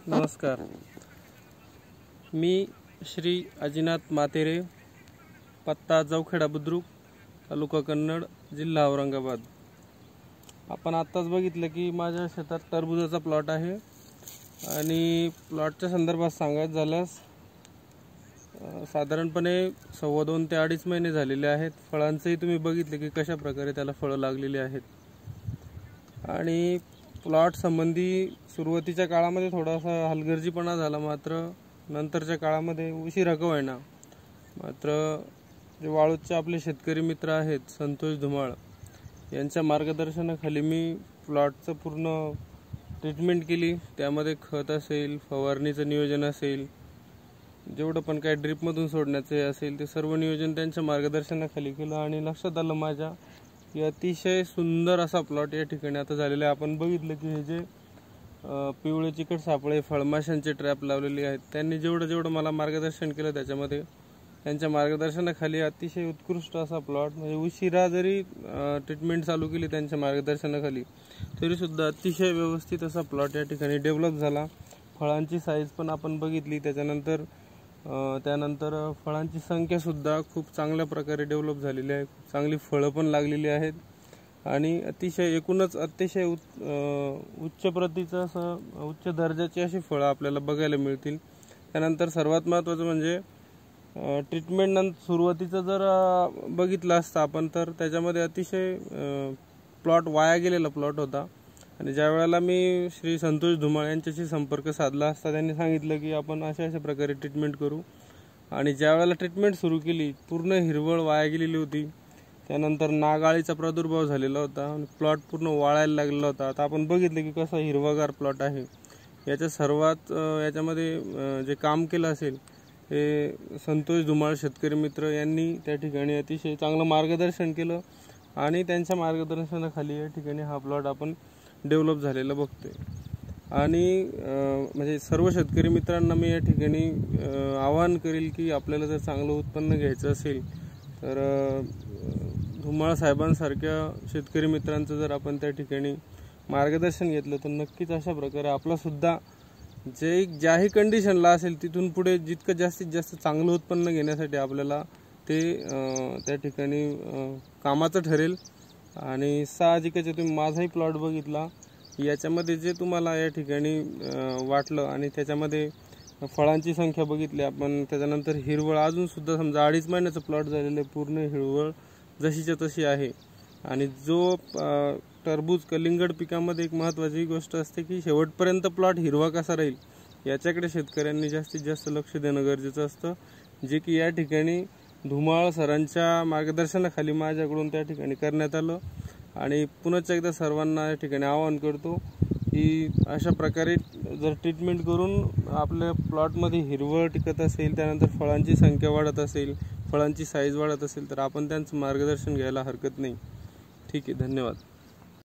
नमस्कार. मी श्री अजिनाथ मातेरे, पत्ता जवखेडा बुद्रुक, तालुका कन्नड, जिल्हा औरंगाबाद. आपण आत्ताच बघितलं की माझ्या शेतात टरबूजाचा प्लॉट आहे आणि प्लॉटच्या संदर्भात सांगायचं झाल्यास साधारणपणे 2.25 ते 2.5 महिने झालेले आहेत. फळांचंही तुम्ही बघितले की कशा प्रकारे त्याला फळं लागलेली आहेत. आणि प्लॉट संबंधी सुरुवातीच्या काळामध्ये थोडासा हलगर्जीपणा झाला, मात्र नंतरच्या काळामध्ये उशिरा का होईना मात्र जे वाळूजचे आपले शेतकरी मित्र आहेत संतोष धुमाळ यांच्या मार्गदर्शनाखाली मी प्लॉटचं पूर्ण ट्रीटमेंट केली. त्यामध्ये खत असेल, फवारणीचं नियोजन असेल, जेवढं पण काही ड्रिपमधून सोडण्याचे असेल ते सर्व नियोजन त्यांच्या मार्गदर्शनाखाली केलं आणि लक्षात आलं माझ्या की अतिशय सुंदर असा प्लॉट या ठिकाणी आता झालेला आहे. आपण बघितलं की हे जे पिवळे चिकट सापळे फळमाशांचे ट्रॅप लावलेले आहेत, त्यांनी जेवढं मला मार्गदर्शन केलं त्याच्यामध्ये त्यांच्या मार्गदर्शनाखाली अतिशय उत्कृष्ट असा प्लॉट, म्हणजे उशिरा जरी ट्रीटमेंट चालू केली त्यांच्या मार्गदर्शनाखाली तरीसुद्धा अतिशय व्यवस्थित असा प्लॉट या ठिकाणी डेव्हलप झाला. फळांची साईज पण आपण बघितली, त्यानंतर फळांची संख्यासुद्धा खूप चांगल्या प्रकारे डेव्हलप झालेली आहे. चांगली फळं पण लागलेली आहेत आणि एकूणच अतिशय उच्च प्रतीचं असं उच्च दर्जाची अशी फळं आपल्याला बघायला मिळतील. त्यानंतर सर्वात महत्त्वाचं म्हणजे ट्रीटमेंट सुरुवातीचं जर बघितलं असतं आपण तर त्याच्यामध्ये अतिशय प्लॉट वाया गेलेला प्लॉट होता. आणि ज्या वेळेला मी श्री संतोष धुमाळ यांच्याशी संपर्क साधला असता त्यांनी सांगितलं की आपण अशा प्रकारे ट्रीटमेंट करू. आणि ज्या वेळेला ट्रीटमेंट सुरू केली पूर्ण हिरवळ वाया गेलेली होती. त्यानंतर नागाळीचा प्रादुर्भाव झालेला होता आणि प्लॉट पूर्ण वाळायला लागलेला होता. आता आपण बघितलं की कसा हिरवागार प्लॉट आहे. याच्यामध्ये जे काम केलं असेल हे संतोष धुमाळ शेतकरी मित्र यांनी त्या ठिकाणी अतिशय चांगलं मार्गदर्शन केलं आणि त्यांच्या मार्गदर्शनाखाली या ठिकाणी हा प्लॉट आपण डेव्हलप झालेला बघतोय. आणि म्हणजे सर्व शेतकरी मित्रांना मी या ठिकाणी आवाहन करेल की आपल्याला जर चांगलं उत्पन्न घ्यायचं असेल तर धुमाळ साहेबांसारख्या शेतकरी मित्रांचं जर आपण त्या ठिकाणी मार्गदर्शन घेतलं तर नक्कीच अशा प्रकारे आपलासुद्धा ज्याही कंडिशनला असेल तिथून पुढे जितकं जास्तीत जास्त चांगलं उत्पन्न घेण्यासाठी आपल्याला ते त्या ठिकाणी कामाचं ठरेल. आणि साहजिकच तुम्ही माझाही प्लॉट बघितला, याच्यामध्ये जे तुम्हाला या ठिकाणी वाटलं आणि त्याच्यामध्ये फळांची संख्या बघितली आपण, त्याच्यानंतर हिरवळ अजूनसुद्धा समजा 2.5 महिन्याचं प्लॉट झालेलं आहे, पूर्ण हिरवळ जशीच्या तशी आहे. आणि जो टरबूज कलिंगड पिकामध्ये एक महत्त्वाची गोष्ट असते की शेवटपर्यंत प्लॉट हिरवा कसा राहील याच्याकडे शेतकऱ्यांनी जास्तीत जास्त लक्ष देणं गरजेचं असतं, जे की या ठिकाणी धुमाळ सरांच्या मार्गदर्शनाखाली माझ्याकडून त्या ठिकाणी करण्यात आलं. आणि पुन्हा एकदा सर्वांना या ठिकाणी आवाहन करतो की अशा प्रकारे जर ट्रीटमेंट करून आपल्या प्लॉटमध्ये हिरवळ टिकत असेल, त्यानंतर फळांची संख्या वाढत असेल, फळांची साईज वाढत असेल तर आपण त्यांचं मार्गदर्शन घ्यायला हरकत नाही. ठीक आहे, धन्यवाद.